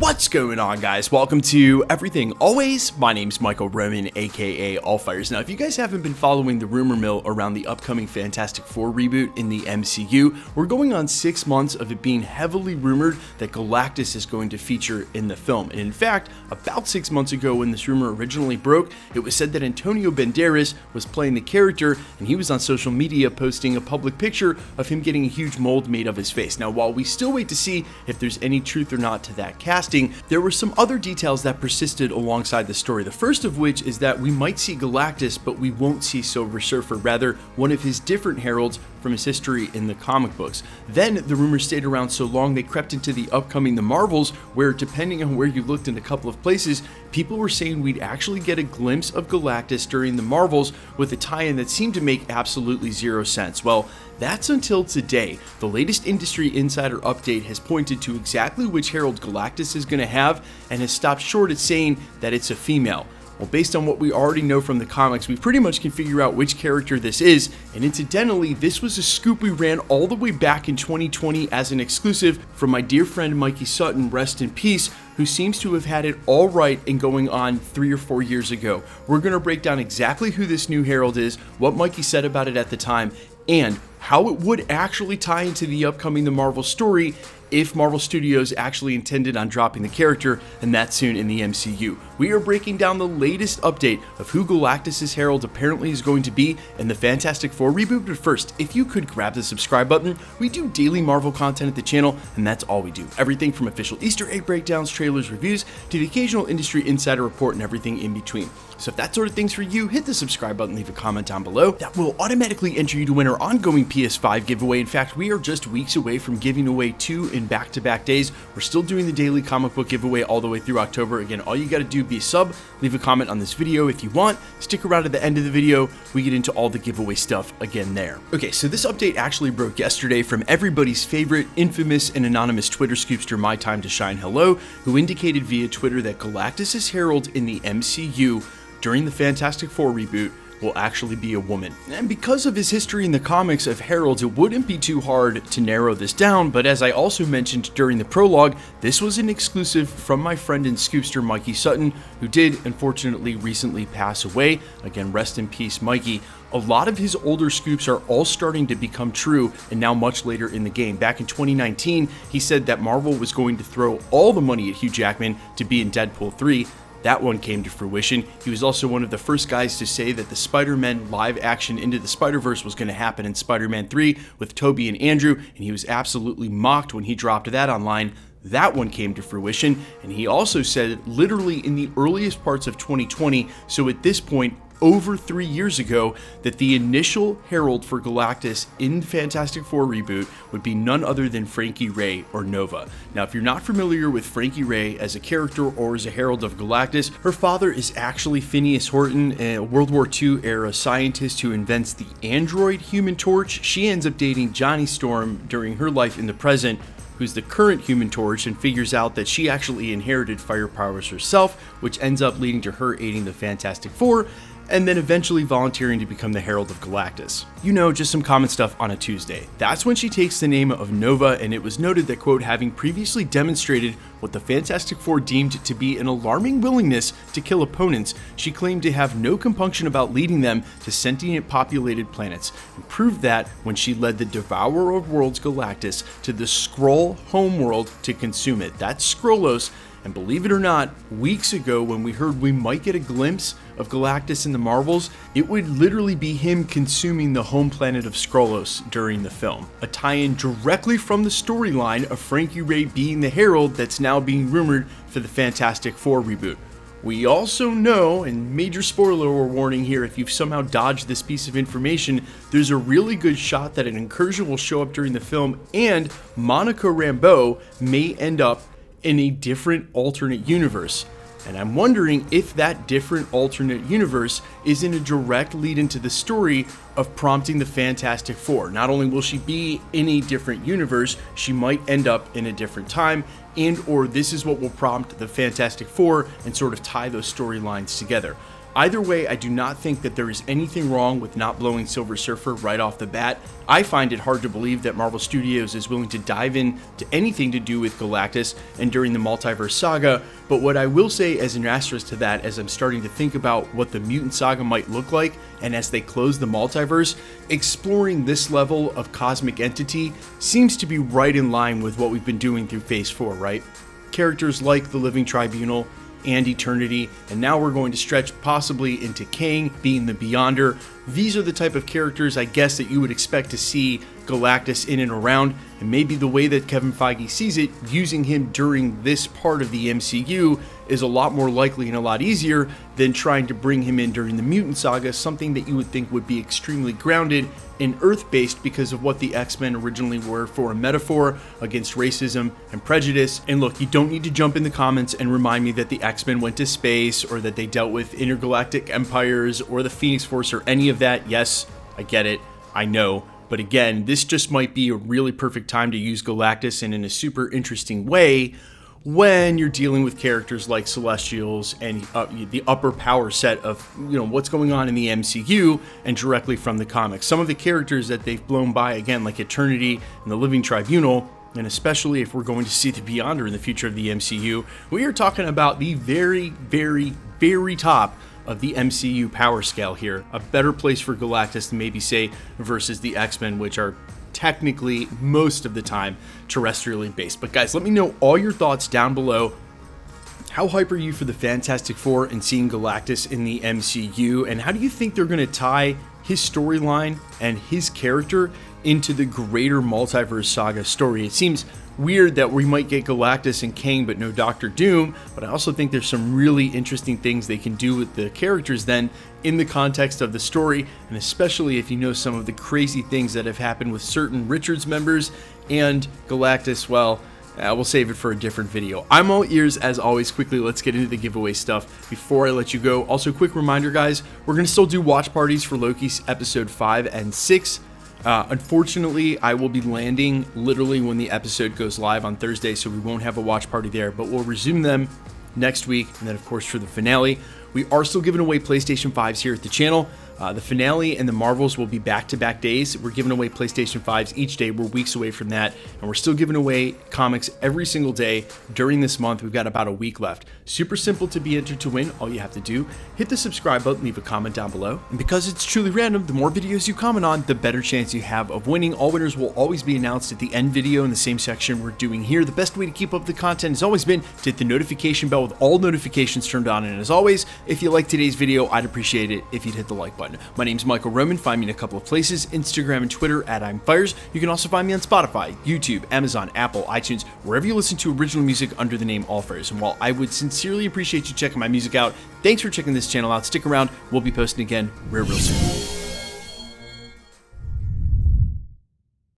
What's going on, guys? Welcome to Everything Always. My name's Michael Roman, aka Allfires. Now, if you guys haven't been following the rumor mill around the upcoming Fantastic Four reboot in the MCU, we're going on 6 months of it being heavily rumored that Galactus is going to feature in the film. And in fact, about 6 months ago when this rumor originally broke, it was said that Antonio Banderas was playing the character, and he was on social media posting a public picture of him getting a huge mold made of his face. Now, while we still wait to see if there's any truth or not to that casting, there were some other details that persisted alongside the story. The first of which is that we might see Galactus, but we won't see Silver Surfer, rather one of his different heralds from his history in the comic books. Then the rumors stayed around so long they crept into the upcoming The Marvels, where depending on where you looked in a couple of places, people were saying we'd actually get a glimpse of Galactus during The Marvels with a tie-in that seemed to make absolutely zero sense. Well, that's until today. The latest industry insider update has pointed to exactly which herald Galactus is going to have and has stopped short at saying that it's a female. Well, based on what we already know from the comics, we pretty much can figure out which character this is, and incidentally, this was a scoop we ran all the way back in 2020 as an exclusive from my dear friend Mikey Sutton, rest in peace, who seems to have had it all right in going on 3 or 4 years ago. We're going to break down exactly who this new herald is, what Mikey said about it at the time, and how it would actually tie into the upcoming The Marvel story if Marvel Studios actually intended on dropping the character, and that soon in the MCU. We are breaking down the latest update of who Galactus' herald apparently is going to be in the Fantastic Four reboot, but first, if you could grab the subscribe button, we do daily Marvel content at the channel, and that's all we do. Everything from official Easter egg breakdowns, trailers, reviews, to the occasional industry insider report and everything in between. So if that sort of thing's for you, hit the subscribe button, leave a comment down below. That will automatically enter you to win our ongoing PS5 giveaway. In fact, we are just weeks away from giving away 2 in back-to-back days. We're still doing the daily comic book giveaway all the way through October. Again, all you gotta do be a sub, leave a comment on this video if you want, stick around at the end of the video, we get into all the giveaway stuff again there. Okay, so this update actually broke yesterday from everybody's favorite, infamous, and anonymous Twitter scoopster, My Time to Shine Hello, who indicated via Twitter that Galactus' herald in the MCU during the Fantastic Four reboot will actually be a woman. And because of his history in the comics of heralds, it wouldn't be too hard to narrow this down, but as I also mentioned during the prologue, this was an exclusive from my friend and scoopster Mikey Sutton, who did unfortunately recently pass away. Again, rest in peace, Mikey. A lot of his older scoops are all starting to become true, and now much later in the game. Back in 2019, he said that Marvel was going to throw all the money at Hugh Jackman to be in Deadpool 3. That one came to fruition. He was also one of the first guys to say that the Spider-Man live action Into the Spider-Verse was going to happen in Spider-Man 3 with Tobey and Andrew, and he was absolutely mocked when he dropped that online. That one came to fruition, and he also said literally in the earliest parts of 2020, so at this point, over 3 years ago, that the initial herald for Galactus in Fantastic Four reboot would be none other than Frankie Raye, or Nova. Now, if you're not familiar with Frankie Raye as a character or as a herald of Galactus, her father is actually Phineas Horton, a World War II era scientist who invents the android Human Torch. She ends up dating Johnny Storm during her life in the present, who's the current Human Torch, and figures out that she actually inherited fire powers herself, which ends up leading to her aiding the Fantastic Four, and then eventually volunteering to become the Herald of Galactus. You know, just some common stuff on a Tuesday. That's when she takes the name of Nova, and it was noted that, quote, having previously demonstrated what the Fantastic Four deemed to be an alarming willingness to kill opponents, she claimed to have no compunction about leading them to sentient populated planets, and proved that when she led the Devourer of Worlds Galactus to the Skrull homeworld to consume it. That's Skrullos. And believe it or not, weeks ago when we heard we might get a glimpse of Galactus in the Marvels, it would literally be him consuming the home planet of Skrullos during the film. A tie-in directly from the storyline of Frankie Raye being the herald that's now being rumored for the Fantastic Four reboot. We also know, and major spoiler warning here if you've somehow dodged this piece of information, there's a really good shot that an incursion will show up during the film, and Monica Rambeau may end up in a different alternate universe. And I'm wondering if that different alternate universe is in a direct lead into the story of prompting the Fantastic Four. Not only will she be in a different universe, she might end up in a different time, and or this is what will prompt the Fantastic Four and sort of tie those storylines together. Either way, I do not think that there is anything wrong with not blowing Silver Surfer right off the bat. I find it hard to believe that Marvel Studios is willing to dive into anything to do with Galactus and during the Multiverse Saga, but what I will say as an asterisk to that, as I'm starting to think about what the Mutant Saga might look like, and as they close the multiverse, exploring this level of cosmic entity seems to be right in line with what we've been doing through Phase 4, right? Characters like the Living Tribunal and Eternity, and now we're going to stretch possibly into Kang being the Beyonder. These are the type of characters I guess that you would expect to see Galactus in and around, and maybe the way that Kevin Feige sees it, using him during this part of the MCU is a lot more likely and a lot easier than trying to bring him in during the Mutant Saga, something that you would think would be extremely grounded and Earth-based because of what the X-Men originally were, for a metaphor against racism and prejudice. And look, you don't need to jump in the comments and remind me that the X-Men went to space or that they dealt with intergalactic empires or the Phoenix Force or any of that. Yes, I get it, I know. But again, this just might be a really perfect time to use Galactus and in a super interesting way when you're dealing with characters like Celestials and the upper power set of, what's going on in the MCU and directly from the comics. Some of the characters that they've blown by, again, like Eternity and the Living Tribunal, and especially if we're going to see the Beyonder in the future of the MCU, we are talking about the very, very, very top of the MCU power scale here. A better place for Galactus to maybe say versus the X-Men, which are technically most of the time terrestrially based. But guys, let me know all your thoughts down below. How hype are you for the Fantastic Four and seeing Galactus in the MCU, and how do you think they're going to tie his storyline and his character into the greater Multiverse Saga story? It seems weird that we might get Galactus and Kang but no Doctor Doom, but I also think there's some really interesting things they can do with the characters then in the context of the story, and especially if you know some of the crazy things that have happened with certain Richards members and Galactus. Well, we'll save it for a different video. I'm all ears as always. Quickly, let's get into the giveaway stuff before I let you go. Also, quick reminder, guys, we're going to still do watch parties for Loki's episode 5 and 6. Unfortunately, I will be landing literally when the episode goes live on Thursday, so we won't have a watch party there, but we'll resume them next week. And then, of course, for the finale, we are still giving away PlayStation 5s here at the channel. The finale and the Marvels will be back-to-back days. We're giving away PlayStation 5s each day. We're weeks away from that, and we're still giving away comics every single day during this month. We've got about a week left. Super simple to be entered to win. All you have to do, hit the subscribe button, leave a comment down below. And because it's truly random, the more videos you comment on, the better chance you have of winning. All winners will always be announced at the end video in the same section we're doing here. The best way to keep up the content has always been to hit the notification bell with all notifications turned on. And as always, if you like today's video, I'd appreciate it if you'd hit the like button. My name's Michael Roman. Find me in a couple of places, Instagram and Twitter at I'mFires. You can also find me on Spotify, YouTube, Amazon, Apple, iTunes, wherever you listen to original music under the name AllFires. And while I would sincerely appreciate you checking my music out, thanks for checking this channel out. Stick around. We'll be posting again real soon.